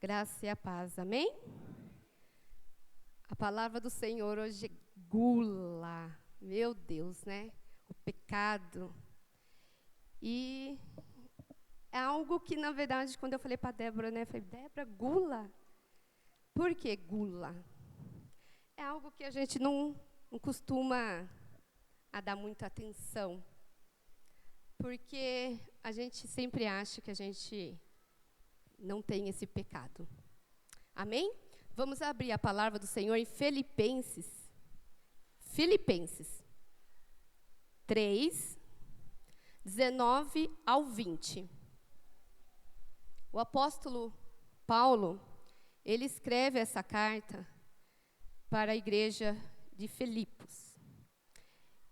Graça e a paz, amém? A palavra do Senhor hoje é gula. Meu Deus, né? O pecado. E é algo que, na verdade, quando eu falei para a Débora, né? Eu falei, Débora, gula? Por que gula? É algo que a gente não costuma a dar muita atenção. Porque a gente sempre acha que a gente não tem esse pecado. Amém? Vamos abrir a palavra do Senhor em Filipenses 3, 19 ao 20. O apóstolo Paulo, ele escreve essa carta para a igreja de Filipos.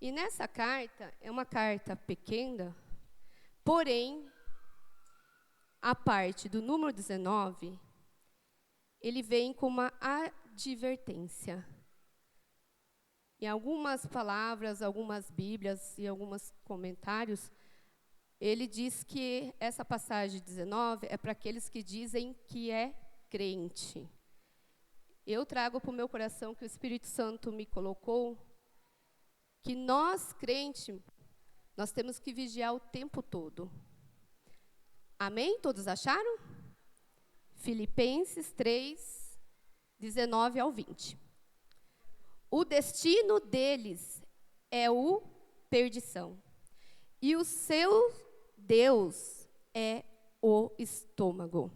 E nessa carta, é uma carta pequena, porém, a parte do número 19, ele vem com uma advertência. Em algumas palavras, algumas bíblias e alguns comentários, ele diz que essa passagem 19 é para aqueles que dizem que é crente. Eu trago para o meu coração que o Espírito Santo me colocou, que nós, crentes, nós temos que vigiar o tempo todo. Amém? Todos acharam? Filipenses 3, 19 ao 20. O destino deles é o perdição, e o seu Deus é o estômago.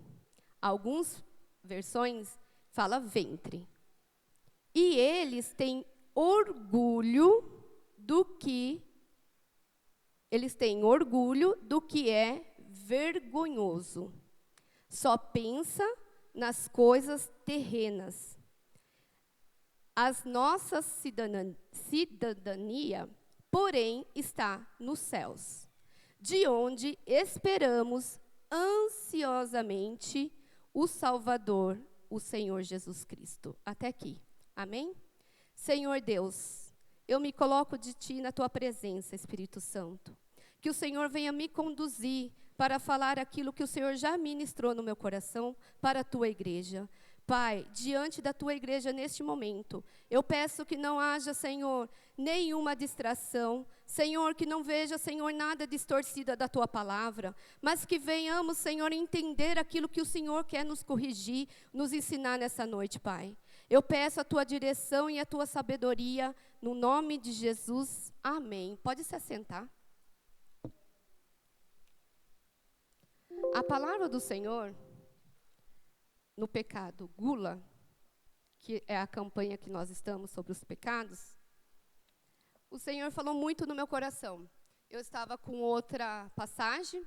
Algumas versões falam ventre. E eles têm orgulho do que é vergonhoso. Só pensa nas coisas terrenas. A nossa cidadania, porém, está nos céus, de onde esperamos ansiosamente o Salvador, o Senhor Jesus Cristo. Até aqui. Amém? Senhor Deus, eu me coloco de Ti na Tua presença, Espírito Santo. Que o Senhor venha me conduzir para falar aquilo que o Senhor já ministrou no meu coração para a Tua igreja. Pai, diante da Tua igreja neste momento, eu peço que não haja, Senhor, nenhuma distração. Senhor, que não veja, Senhor, nada distorcida da Tua palavra, mas que venhamos, Senhor, entender aquilo que o Senhor quer nos corrigir, nos ensinar nessa noite, Pai. Eu peço a Tua direção e a Tua sabedoria, no nome de Jesus. Amém. Pode se assentar. A palavra do Senhor, no pecado, gula, que é a campanha que nós estamos sobre os pecados, o Senhor falou muito no meu coração. Eu estava com outra passagem,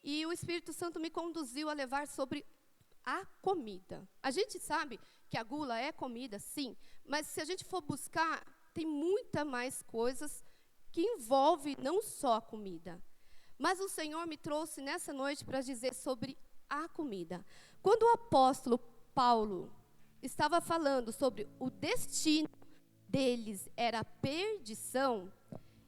e o Espírito Santo me conduziu a levar sobre a comida. A gente sabe que a gula é comida, sim, mas se a gente for buscar, tem muita mais coisas que envolvem não só a comida. Mas o Senhor me trouxe nessa noite para dizer sobre a comida. Quando o apóstolo Paulo estava falando sobre o destino deles era a perdição,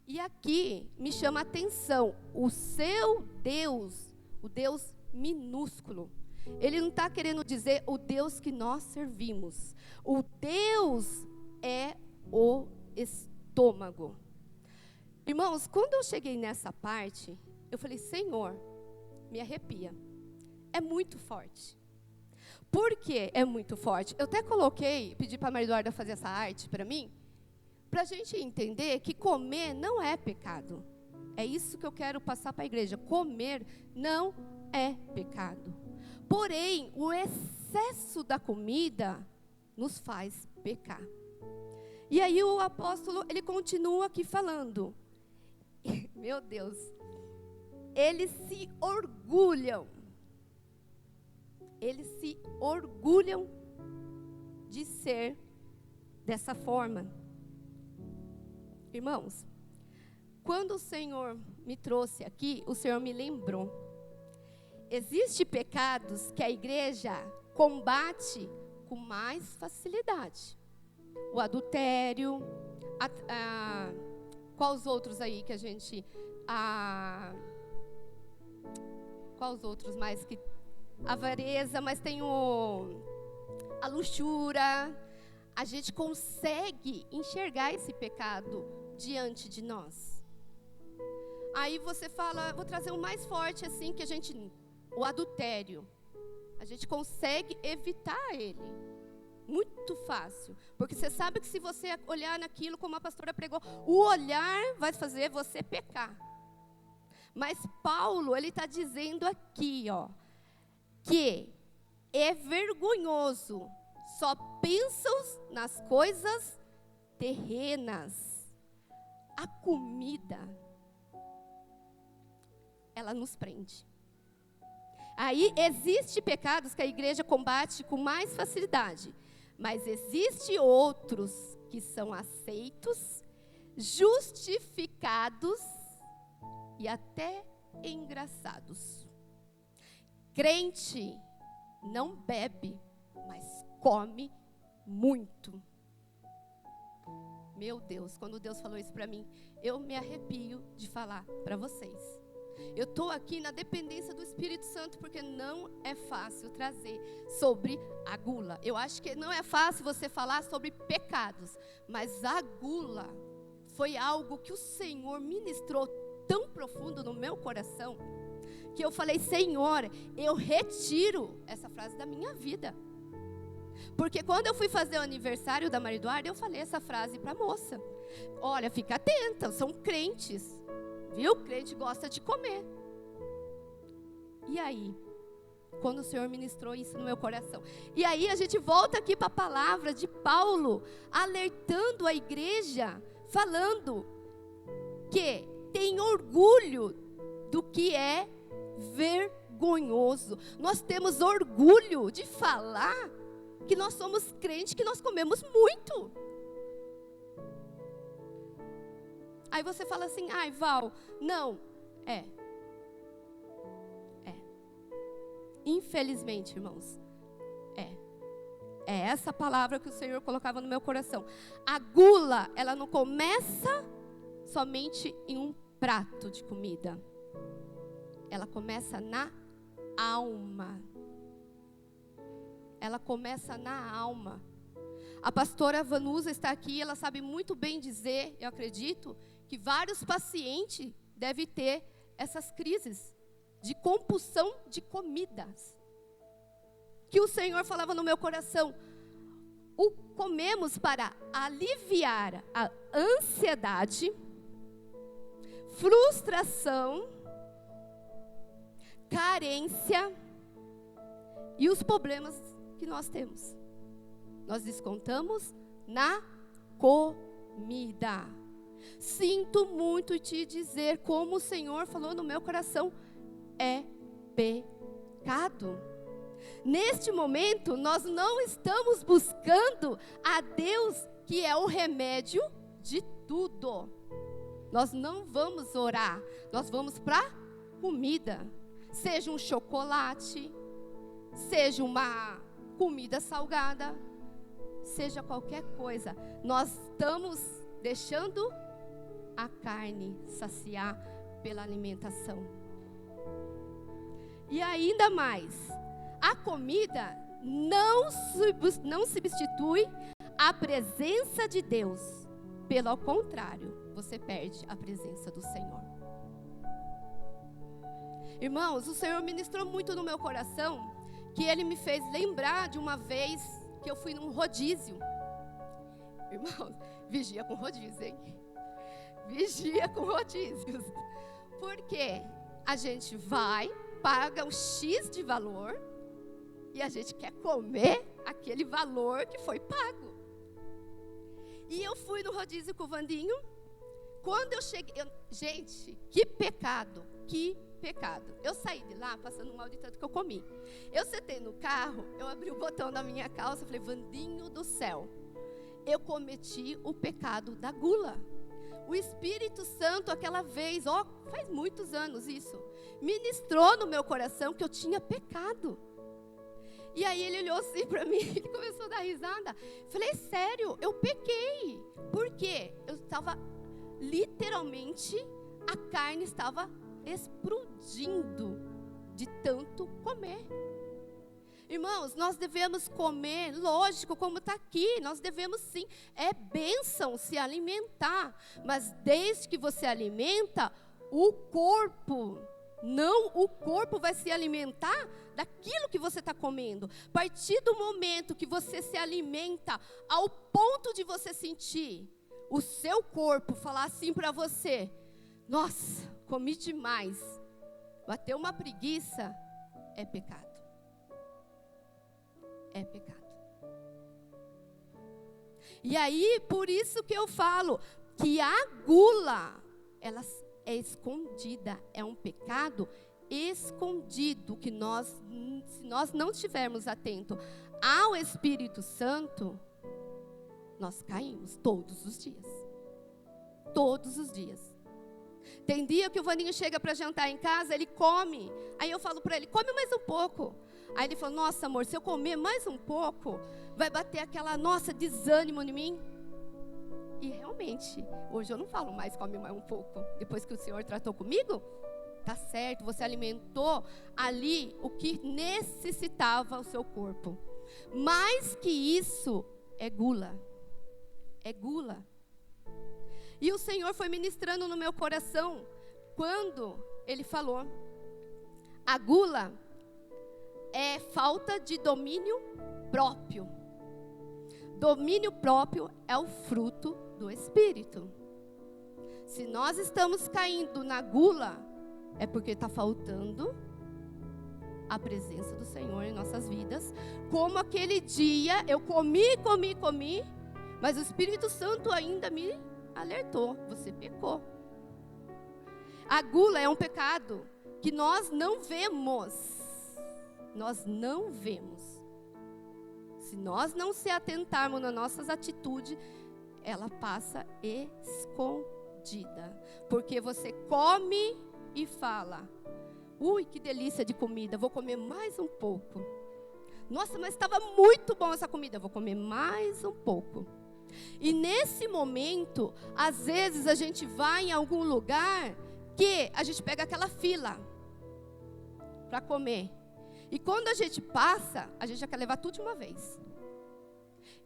e aqui me chama a atenção, o seu Deus, o Deus minúsculo. Ele não está querendo dizer o Deus que nós servimos. O Deus é o estômago. Irmãos, quando eu cheguei nessa parte, eu falei, Senhor, me arrepia. É muito forte. Por que é muito forte? Eu até pedi para a Maria Eduarda fazer essa arte para mim, para a gente entender que comer não é pecado. É isso que eu quero passar para a igreja. Comer não é pecado. Porém, o excesso da comida nos faz pecar. E aí o apóstolo, ele continua aqui falando. Meu Deus. Eles se orgulham. Eles se orgulham de ser dessa forma. Irmãos, quando o Senhor me trouxe aqui, o Senhor me lembrou. Existem pecados que a igreja combate com mais facilidade. O adultério, quais outros aí que a gente... quais outros mais que a avareza, mas tem a luxúria. A gente consegue enxergar esse pecado diante de nós. Aí você fala, vou trazer um mais forte assim, que o adultério. A gente consegue evitar ele. Muito fácil. Porque você sabe que se você olhar naquilo, como a pastora pregou, o olhar vai fazer você pecar. Mas Paulo, ele está dizendo aqui, que é vergonhoso. Só pensam nas coisas terrenas. A comida, ela nos prende. Aí, existem pecados que a igreja combate com mais facilidade. Mas existem outros que são aceitos, justificados e até engraçados. Crente não bebe, mas come muito. Meu Deus, quando Deus falou isso para mim, eu me arrepio de falar para vocês. Eu estou aqui na dependência do Espírito Santo, porque não é fácil trazer sobre a gula. Eu acho que não é fácil você falar sobre pecados, mas a gula foi algo que o Senhor ministrou tão profundo no meu coração, que eu falei, Senhor, eu retiro essa frase da minha vida. Porque quando eu fui fazer o aniversário da Maria Eduarda, eu falei essa frase para a moça. Olha, fica atenta, são crentes. Viu? Crente gosta de comer. E aí? Quando o Senhor ministrou isso no meu coração. E aí a gente volta aqui para a palavra de Paulo, alertando a igreja, falando que tem orgulho do que é vergonhoso. Nós temos orgulho de falar que nós somos crentes, que nós comemos muito. Aí você fala assim, ai Val, não, infelizmente, irmãos, é essa palavra que o Senhor colocava no meu coração. A gula, ela não começa somente em um prato de comida. Ela começa na alma. Ela começa na alma. A pastora Vanusa está aqui, ela sabe muito bem dizer, eu acredito, que vários pacientes devem ter essas crises de compulsão de comidas. Que o Senhor falava no meu coração, o comemos para aliviar a ansiedade, frustração, carência e os problemas que nós temos. Nós descontamos na comida. Sinto muito te dizer, como o Senhor falou no meu coração, é pecado. Neste momento, nós não estamos buscando a Deus, que é o remédio de tudo. Nós não vamos orar, nós vamos para comida. Seja um chocolate, seja uma comida salgada, seja qualquer coisa. Nós estamos deixando a carne saciar pela alimentação. E ainda mais, a comida não substitui a presença de Deus. Pelo contrário, você perde a presença do Senhor. Irmãos, o Senhor ministrou muito no meu coração, que Ele me fez lembrar de uma vez que eu fui num rodízio. Irmãos, vigia com rodízio, hein? Vigia com rodízios. Porque a gente vai, paga um X de valor e a gente quer comer aquele valor que foi pago. E eu fui no rodízio com o Vandinho. Quando eu cheguei... gente, que pecado, que pecado. Eu saí de lá passando mal de tanto que eu comi. Eu sentei no carro, eu abri o botão da minha calça e falei, Vandinho do céu, eu cometi o pecado da gula. O Espírito Santo, aquela vez, faz muitos anos isso, ministrou no meu coração que eu tinha pecado. E aí ele olhou assim para mim, ele começou a dar risada. Falei, sério, eu pequei. Por quê? Eu estava, literalmente, a carne estava explodindo de tanto comer. Irmãos, nós devemos comer, lógico, como está aqui, nós devemos sim, é bênção se alimentar, mas desde que você alimenta o corpo, não o corpo vai se alimentar daquilo que você está comendo. A partir do momento que você se alimenta ao ponto de você sentir o seu corpo falar assim para você: nossa, comi demais, bateu uma preguiça, é pecado. É pecado. E aí, por isso que eu falo que a gula, ela é escondida, é um pecado escondido, que se nós não estivermos atentos ao Espírito Santo, nós caímos todos os dias. Todos os dias. Tem dia que o Vaninho chega para jantar em casa, ele come. Aí eu falo para ele: come mais um pouco. Aí ele falou: nossa, amor, se eu comer mais um pouco, vai bater aquela, nossa, desânimo em mim. E realmente, hoje eu não falo mais come mais um pouco. Depois que o Senhor tratou comigo, tá certo, você alimentou ali o que necessitava o seu corpo. Mais que isso, é gula. É gula. E o Senhor foi ministrando no meu coração quando Ele falou: a gula é falta de domínio próprio. Domínio próprio é o fruto do Espírito. Se nós estamos caindo na gula, é porque está faltando a presença do Senhor em nossas vidas. Como aquele dia, eu comi, mas o Espírito Santo ainda me alertou: você pecou. A gula é um pecado que nós não vemos. Nós não vemos. Se nós não se atentarmos nas nossas atitudes, ela passa escondida. Porque você come e fala: ui, que delícia de comida, vou comer mais um pouco. Nossa, mas estava muito bom essa comida, vou comer mais um pouco. E nesse momento, às vezes a gente vai em algum lugar que a gente pega aquela fila para comer. E quando a gente passa, a gente já quer levar tudo de uma vez.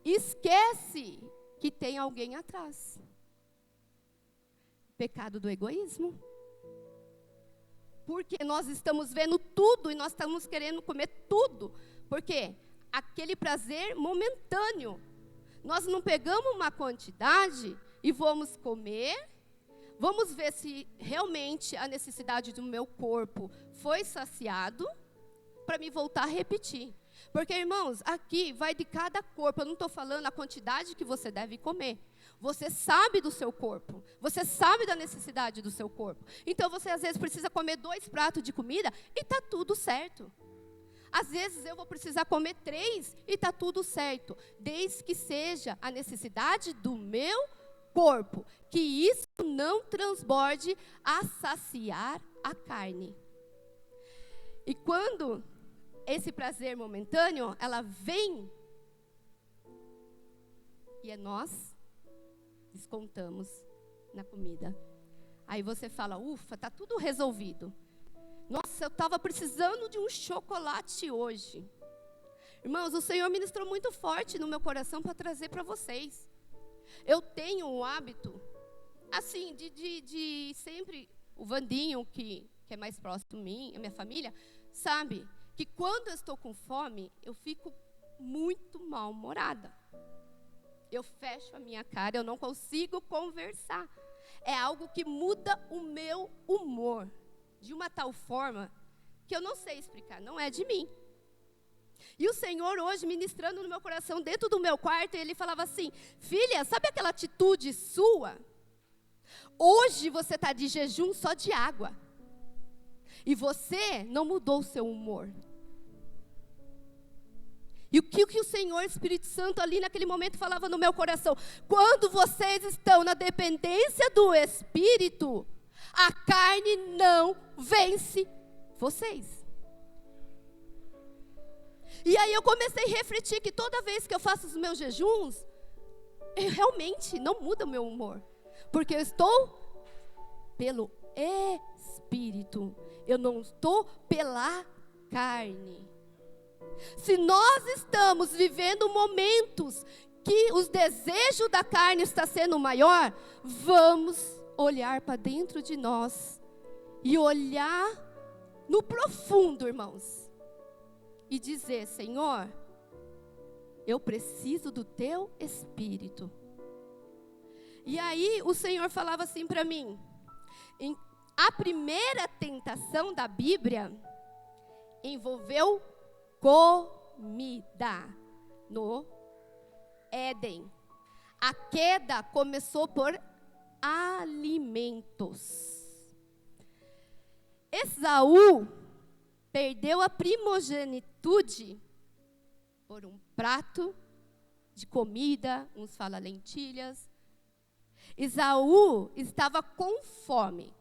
Esquece que tem alguém atrás. Pecado do egoísmo. Porque nós estamos vendo tudo e nós estamos querendo comer tudo. Porque aquele prazer momentâneo. Nós não pegamos uma quantidade e vamos comer. Vamos ver se realmente a necessidade do meu corpo foi saciado, para me voltar a repetir. Porque, irmãos, aqui vai de cada corpo. Eu não estou falando a quantidade que você deve comer. Você sabe do seu corpo. Você sabe da necessidade do seu corpo. Então, você às vezes precisa comer 2 pratos de comida e está tudo certo. Às vezes eu vou precisar comer 3 e está tudo certo. Desde que seja a necessidade do meu corpo. Que isso não transborde a saciar a carne. E quando esse prazer momentâneo, ela vem, e nós descontamos na comida. Aí você fala: ufa, está tudo resolvido. Nossa, eu estava precisando de um chocolate hoje. Irmãos, o Senhor ministrou muito forte no meu coração para trazer para vocês. Eu tenho um hábito, assim, de sempre, o Vandinho, que é mais próximo de mim, a minha família, sabe que quando eu estou com fome, eu fico muito mal-humorada. Eu fecho a minha cara, eu não consigo conversar. É algo que muda o meu humor de uma tal forma que eu não sei explicar, não é de mim. E o Senhor hoje ministrando no meu coração, dentro do meu quarto, ele falava assim: filha, sabe aquela atitude sua? Hoje você está de jejum só de água. E você não mudou o seu humor. E o que o Senhor Espírito Santo ali naquele momento falava no meu coração: quando vocês estão na dependência do Espírito, a carne não vence vocês. E aí eu comecei a refletir que toda vez que eu faço os meus jejuns, realmente não muda o meu humor. Porque eu estou pelo Espírito. Eu não estou pela carne. Se nós estamos vivendo momentos que os desejos da carne está sendo maior, vamos olhar para dentro de nós e olhar no profundo, irmãos, e dizer: Senhor, eu preciso do teu Espírito. E aí o Senhor falava assim para mim, a primeira tentação da Bíblia envolveu comida no Éden. A queda começou por alimentos. Esaú perdeu a primogenitude por um prato de comida, uns falam lentilhas. Esaú estava com fome.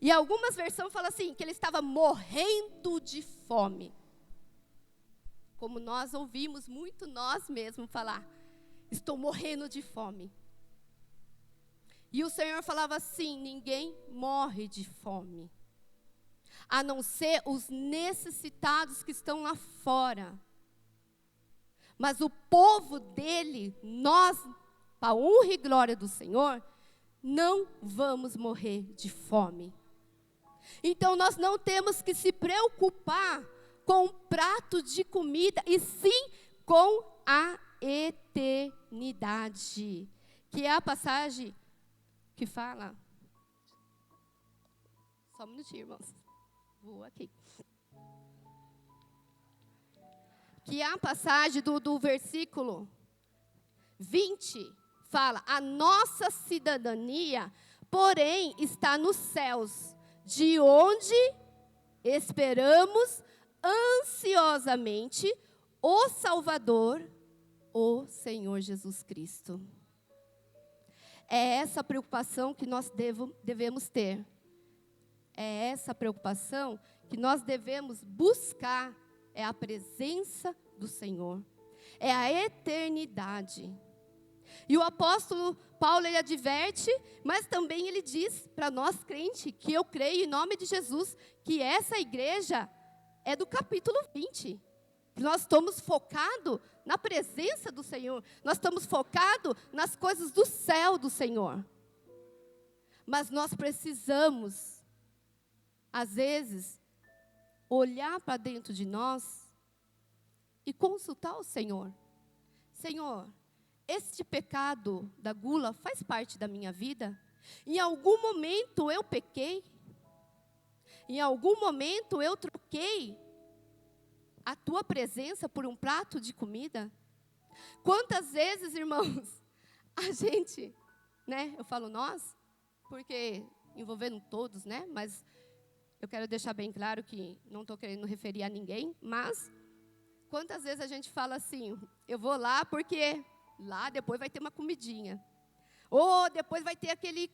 E algumas versões falam assim, que ele estava morrendo de fome. Como nós ouvimos muito nós mesmos falar, estou morrendo de fome. E o Senhor falava assim, ninguém morre de fome, a não ser os necessitados que estão lá fora. Mas o povo dele, nós, para a honra e glória do Senhor, não vamos morrer de fome. Então nós não temos que se preocupar com um prato de comida, e sim com a eternidade. Que é a passagem que fala... Só um minutinho, irmãos. Vou aqui. Que é a passagem do versículo 20, fala: a nossa cidadania, porém, está nos céus, de onde esperamos ansiosamente o Salvador, o Senhor Jesus Cristo. É essa preocupação que nós devemos ter. É essa preocupação que nós devemos buscar. É a presença do Senhor. É a eternidade. E o apóstolo Paulo, ele adverte, mas também ele diz para nós crentes, que eu creio em nome de Jesus, que essa igreja é do capítulo 20. Que nós estamos focados na presença do Senhor. Nós estamos focados nas coisas do céu do Senhor. Mas nós precisamos, às vezes, olhar para dentro de nós e consultar o Senhor. Senhor, este pecado da gula faz parte da minha vida? Em algum momento eu pequei? Em algum momento eu troquei a tua presença por um prato de comida? Quantas vezes, irmãos, a gente, né, eu falo nós, porque envolvendo todos, né, mas eu quero deixar bem claro que não estou querendo referir a ninguém, mas quantas vezes a gente fala assim, eu vou lá porque lá depois vai ter uma comidinha, ou depois vai ter aquele...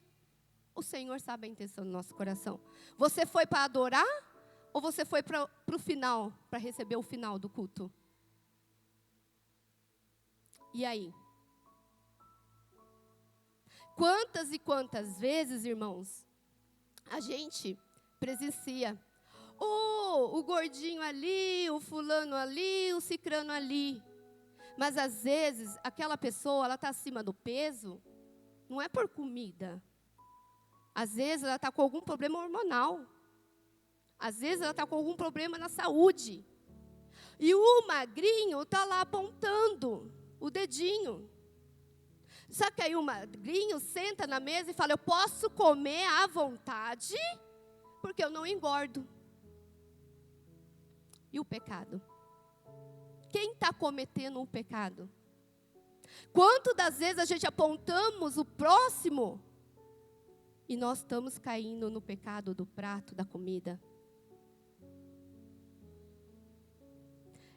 O Senhor sabe a intenção do nosso coração. Você foi para adorar, ou você foi para o final, para receber o final do culto? E aí? Quantas e quantas vezes, irmãos, a gente presencia o gordinho ali, o fulano ali, o cicrano ali. Mas às vezes, aquela pessoa, ela está acima do peso, não é por comida. Às vezes, ela está com algum problema hormonal. Às vezes, ela está com algum problema na saúde. E o magrinho está lá apontando o dedinho. Só que aí o magrinho senta na mesa e fala, eu posso comer à vontade, porque eu não engordo. E o pecado? Quem está cometendo o pecado? Quantas das vezes a gente apontamos o próximo e nós estamos caindo no pecado do prato, da comida?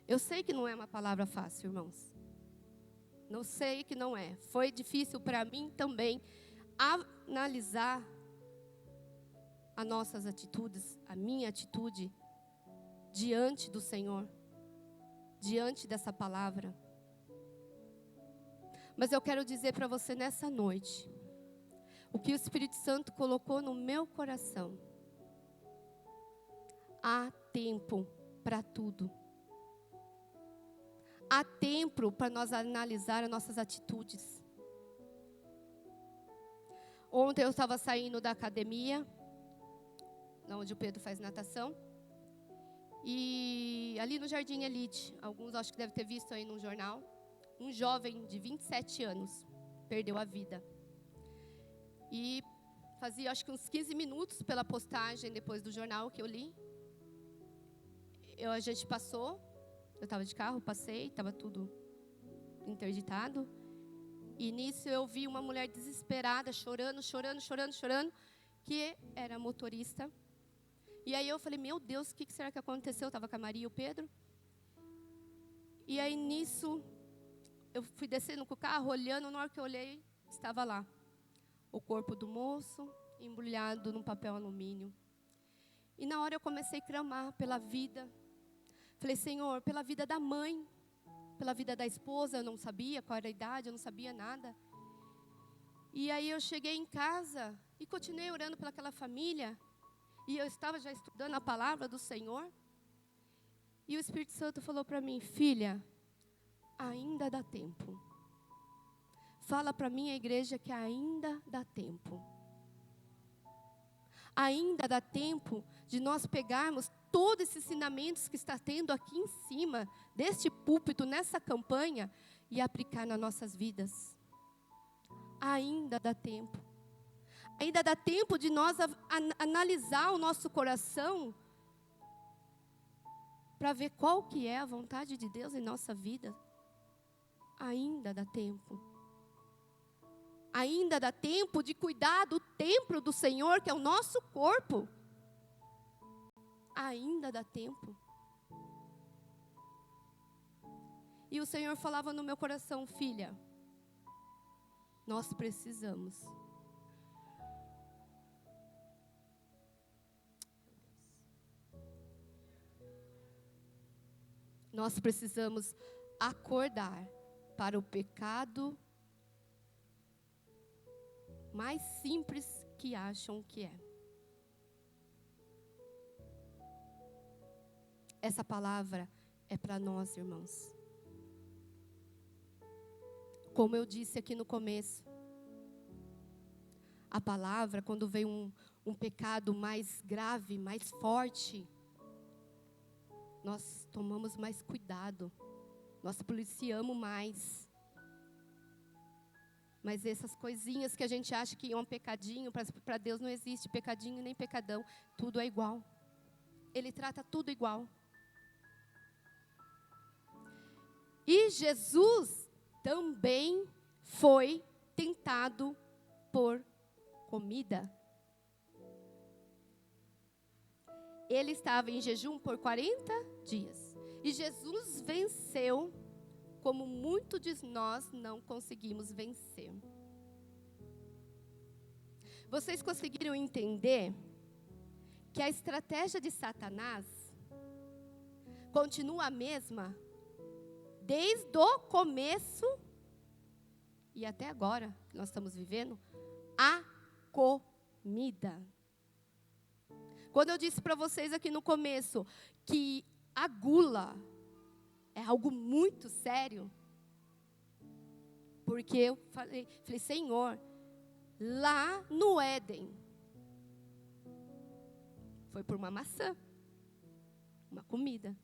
Eu sei que não é uma palavra fácil, irmãos. Não sei que não é. Foi difícil para mim também analisar as nossas atitudes, a minha atitude diante do Senhor, diante dessa palavra. Mas eu quero dizer para você nessa noite, o que o Espírito Santo colocou no meu coração. Há tempo para tudo. Há tempo para nós analisar as nossas atitudes. Ontem eu estava saindo da academia, onde o Pedro faz natação. E ali no Jardim Elite, alguns acho que devem ter visto aí no jornal, um jovem de 27 anos perdeu a vida. E fazia acho que uns 15 minutos pela postagem depois do jornal que eu li. A gente passou, eu estava de carro, passei, estava tudo interditado. E nisso eu vi uma mulher desesperada, chorando, que era motorista. E aí eu falei, meu Deus, o que será que aconteceu? Eu estava com a Maria e o Pedro. E aí nisso, eu fui descendo com o carro, olhando, na hora que eu olhei, estava lá. O corpo do moço, embrulhado num papel alumínio. E na hora eu comecei a clamar pela vida. Falei, Senhor, pela vida da mãe, pela vida da esposa, eu não sabia qual era a idade, eu não sabia nada. E aí eu cheguei em casa e continuei orando pelaquela família. E eu estava já estudando a palavra do Senhor. E o Espírito Santo falou para mim, filha, ainda dá tempo. Fala para mim, a igreja, que ainda dá tempo. Ainda dá tempo de nós pegarmos todos esses ensinamentos que está tendo aqui em cima, deste púlpito, nessa campanha, e aplicar nas nossas vidas. Ainda dá tempo. Ainda dá tempo de nós analisar o nosso coração para ver qual que é a vontade de Deus em nossa vida. Ainda dá tempo. Ainda dá tempo de cuidar do templo do Senhor, que é o nosso corpo. Ainda dá tempo. E o Senhor falava no meu coração, filha, nós precisamos. Nós precisamos acordar para o pecado mais simples que acham que é. Essa palavra é para nós, irmãos. Como eu disse aqui no começo, a palavra, quando vem um pecado mais grave, mais forte, nós tomamos mais cuidado, nós policiamos mais. Mas essas coisinhas que a gente acha que é um pecadinho, para Deus não existe pecadinho nem pecadão, tudo é igual. Ele trata tudo igual. E Jesus também foi tentado por comida. Ele estava em jejum por 40 dias. E Jesus venceu, como muitos de nós não conseguimos vencer. Vocês conseguiram entender que a estratégia de Satanás continua a mesma desde o começo e até agora que nós estamos vivendo? A comida. Quando eu disse para vocês aqui no começo que a gula é algo muito sério, porque eu falei, Senhor, lá no Éden, foi por uma maçã, uma comida.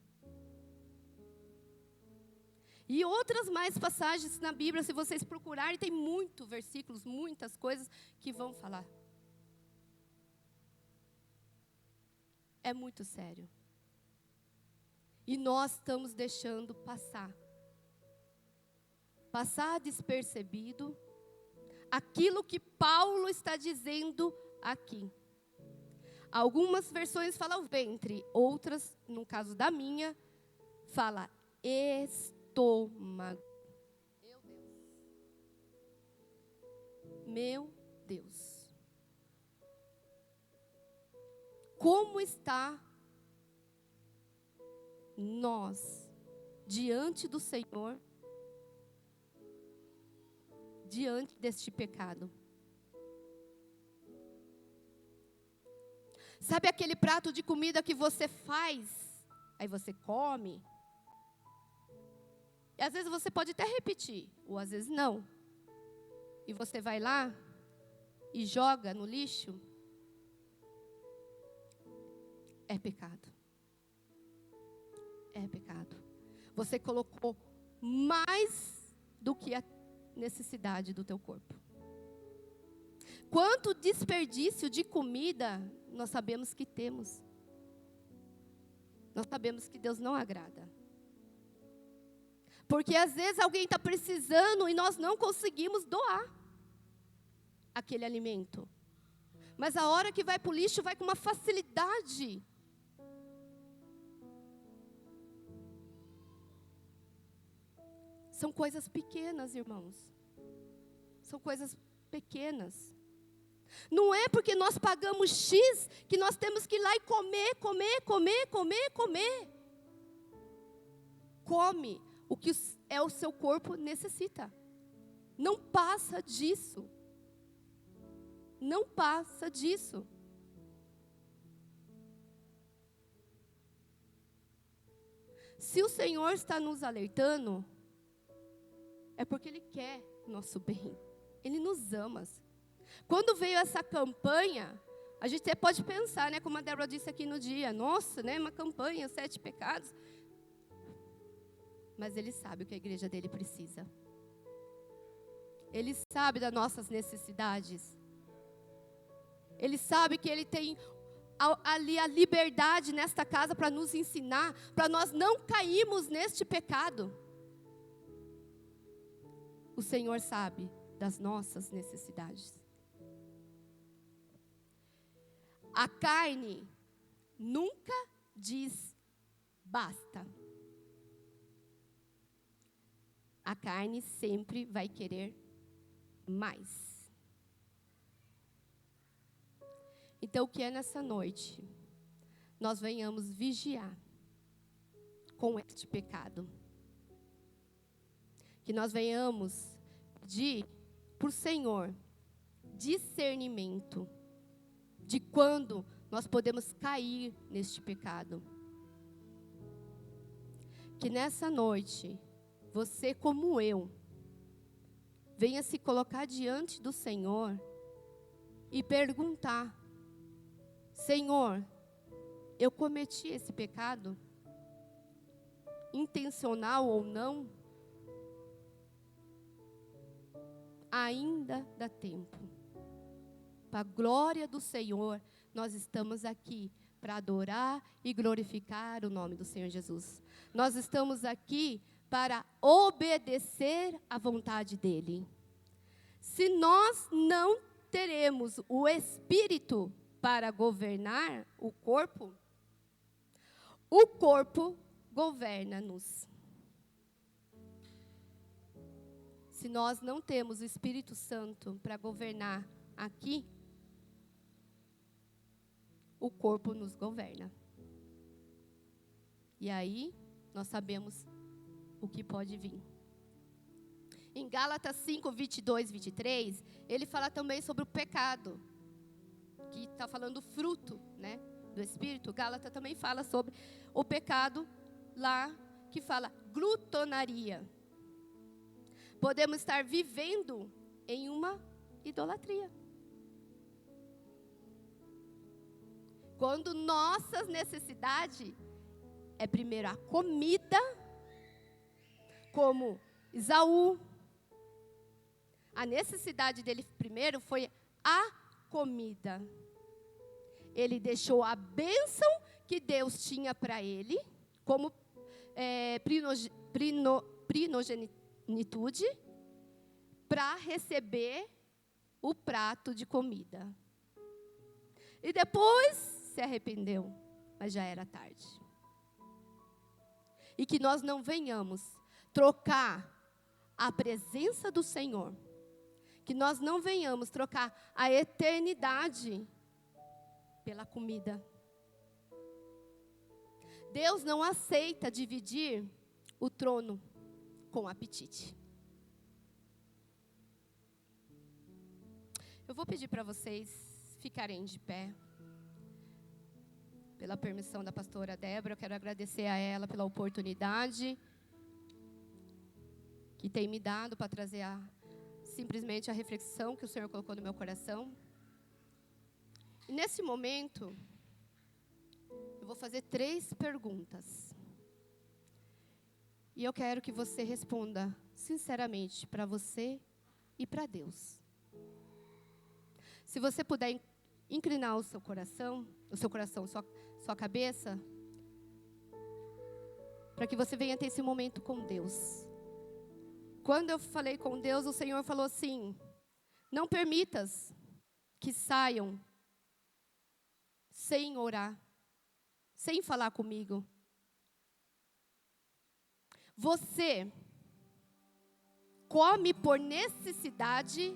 E outras mais passagens na Bíblia, se vocês procurarem, tem muitos versículos, muitas coisas que vão falar. É muito sério. E nós estamos deixando passar despercebido aquilo que Paulo está dizendo aqui. Algumas versões falam o ventre, outras, no caso da minha, fala estômago. Meu Deus. Como está nós diante do Senhor, diante deste pecado? Sabe aquele prato de comida que você faz, aí você come, E às vezes você pode até repetir, ou às vezes não. E você vai lá e joga no lixo. É pecado. É pecado. Você colocou mais do que a necessidade do teu corpo. Quanto desperdício de comida nós sabemos que temos. Nós sabemos que Deus não agrada. Porque às vezes alguém está precisando e nós não conseguimos doar aquele alimento. Mas a hora que vai para o lixo, vai com uma facilidade. São coisas pequenas, irmãos. São coisas pequenas. Não é porque nós pagamos X que nós temos que ir lá e comer. Come o que o seu corpo necessita. Não passa disso. Não passa disso. Se o Senhor está nos alertando, é porque Ele quer o nosso bem. Ele nos ama. Quando veio essa campanha, a gente até pode pensar, né, como a Débora disse aqui no dia, nossa, né, uma campanha, 7 pecados. Mas Ele sabe o que a igreja dele precisa. Ele sabe das nossas necessidades. Ele sabe que Ele tem ali a liberdade nesta casa para nos ensinar, para nós não cairmos neste pecado. O Senhor sabe das nossas necessidades. A carne nunca diz basta. A carne sempre vai querer mais. Então, o que é nessa noite? Nós venhamos vigiar com este pecado. Que nós venhamos pedir para o Senhor discernimento de quando nós podemos cair neste pecado. Que nessa noite, você como eu, venha se colocar diante do Senhor e perguntar: Senhor, eu cometi esse pecado? Intencional ou não? Ainda dá tempo. Para a glória do Senhor, nós estamos aqui para adorar e glorificar o nome do Senhor Jesus. Nós estamos aqui para obedecer à vontade dEle. Se nós não teremos o Espírito para governar o corpo governa-nos. Se nós não temos o Espírito Santo para governar aqui, o corpo nos governa. E aí, nós sabemos o que pode vir. Em Gálatas 5, 22, 23, ele fala também sobre o pecado, que está falando fruto, né, do Espírito. Gálatas também fala sobre o pecado lá, que fala glutonaria. Podemos estar vivendo em uma idolatria. Quando nossas necessidades é primeiro a comida, como Esaú, a necessidade dele primeiro foi a comida. Ele deixou a bênção que Deus tinha para ele, como primogenitude, para receber o prato de comida. E depois se arrependeu, mas já era tarde. E que nós não venhamos trocar a presença do Senhor, que nós não venhamos trocar a eternidade pela comida. Deus não aceita dividir o trono com apetite. Eu vou pedir para vocês ficarem de pé. Pela permissão da pastora Débora, eu quero agradecer a ela pela oportunidade. que tem me dado para trazer simplesmente a reflexão que o Senhor colocou no meu coração. E nesse momento, eu vou fazer 3 perguntas. E eu quero que você responda sinceramente para você e para Deus. Se você puder inclinar o seu coração, sua cabeça, para que você venha ter esse momento com Deus. Quando eu falei com Deus, o Senhor falou assim: não permitas que saiam sem orar, sem falar comigo. Você come por necessidade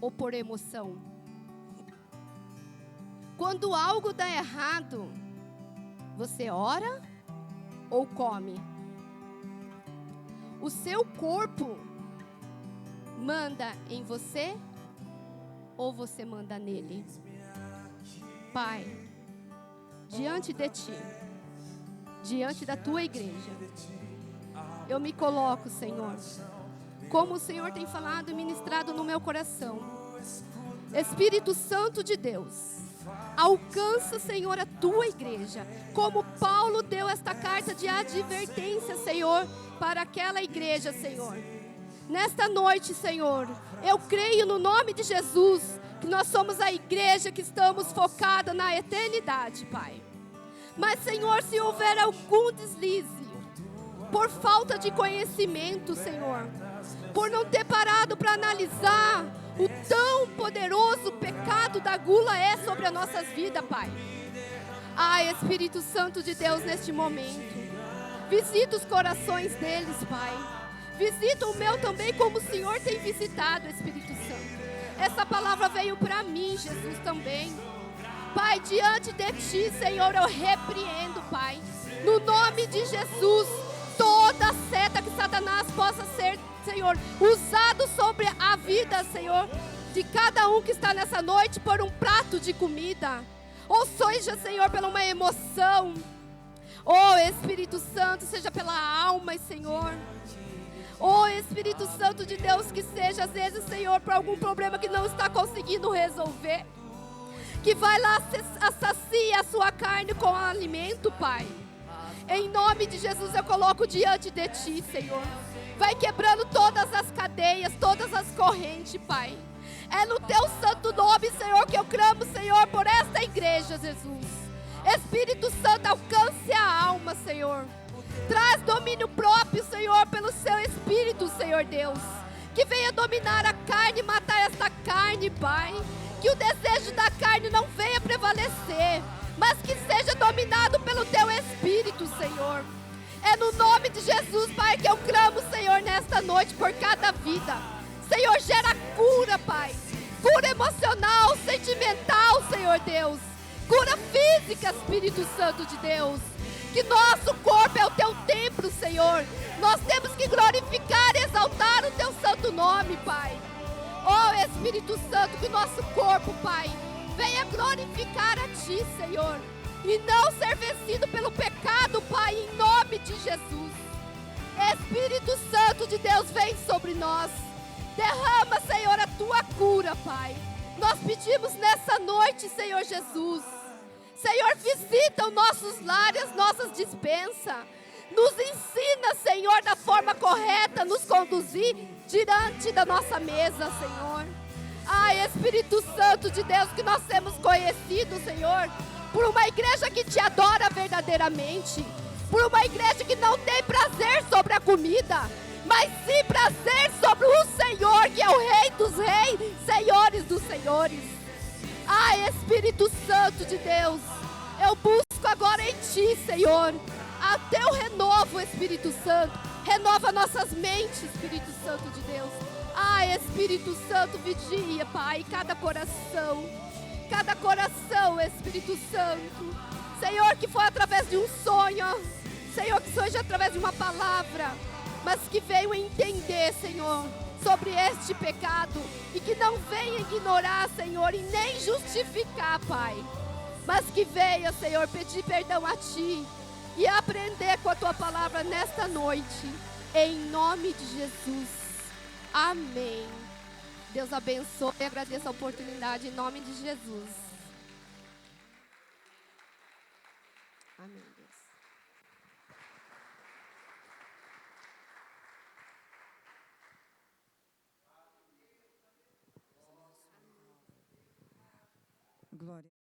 ou por emoção? Quando algo dá errado, você ora ou come? O seu corpo manda em você ou você manda nele? Pai, diante de Ti, diante da Tua igreja, eu me coloco, Senhor, como o Senhor tem falado e ministrado no meu coração. Espírito Santo de Deus, alcança, Senhor, a Tua igreja, como Paulo deu esta carta de advertência, Senhor, para aquela igreja, Senhor. Nesta noite, Senhor, eu creio no nome de Jesus, que nós somos a igreja que estamos focada na eternidade, Pai. Mas, Senhor, se houver algum deslize, por falta de conhecimento, Senhor, por não ter parado para analisar o tão poderoso pecado da gula é sobre as nossas vidas, Pai. Espírito Santo de Deus, neste momento, visita os corações deles, Pai. Visita o meu também, como o Senhor tem visitado, Espírito Santo. Essa palavra veio para mim, Jesus, também. Pai, diante de Ti, Senhor, eu repreendo, Pai, no nome de Jesus, toda seta que Satanás possa ser, Senhor, usado sobre a vida, Senhor, de cada um que está nessa noite por um prato de comida, ou seja, Senhor, por uma emoção, ou Espírito Santo, seja pela alma, Senhor. Espírito Santo de Deus, que seja às vezes, Senhor, por algum problema que não está conseguindo resolver, que vai lá sacia a sua carne com alimento, Pai. Em nome de Jesus eu coloco diante de Ti, Senhor. Vai quebrando todas as cadeias, todas as correntes, Pai. É no Teu santo nome, Senhor, que eu clamo, Senhor, por esta igreja, Jesus. Espírito Santo, alcance a alma, Senhor. Traz domínio próprio, Senhor, pelo Seu Espírito, Senhor Deus. Que venha dominar a carne, matar esta carne, Pai. Que o desejo da carne não venha prevalecer, mas que seja dominado pelo Teu Espírito, Senhor. É no nome de Jesus, Pai, que eu clamo, Senhor, nesta noite por cada vida. Senhor, gera cura, Pai. Cura emocional, sentimental, Senhor Deus. Cura física, Espírito Santo de Deus. Que nosso corpo é o Teu templo, Senhor. Nós temos que glorificar e exaltar o Teu santo nome, Pai. Espírito Santo, que o nosso corpo, Pai, venha glorificar a Ti, Senhor, e não ser vencido pelo pecado, Pai, em nome de Jesus. Espírito Santo de Deus, vem sobre nós. Derrama, Senhor, a Tua cura, Pai. Nós pedimos nessa noite, Senhor Jesus. Senhor, visita os nossos lares, as nossas dispensas. Nos ensina, Senhor, da forma correta, nos conduzir diante da nossa mesa, Senhor. Espírito Santo de Deus, que nós temos conhecido, Senhor, por uma igreja que Te adora verdadeiramente, por uma igreja que não tem prazer sobre a comida, mas sim prazer sobre o Senhor, que é o Rei dos Reis, Senhores dos Senhores. Espírito Santo de Deus, eu busco agora em Ti, Senhor, a Teu renovo, Espírito Santo. Renova nossas mentes, Espírito Santo de Deus. Espírito Santo, vigia, Pai, cada coração, Espírito Santo. Senhor, que foi através de um sonho, Senhor, que seja através de uma palavra, mas que venham entender, Senhor, sobre este pecado, e que não venha ignorar, Senhor, e nem justificar, Pai, mas que venha, Senhor, pedir perdão a Ti e aprender com a Tua palavra nesta noite. Em nome de Jesus. Amém. Deus abençoe e agradeço a oportunidade em nome de Jesus. Amém, Deus. Glória.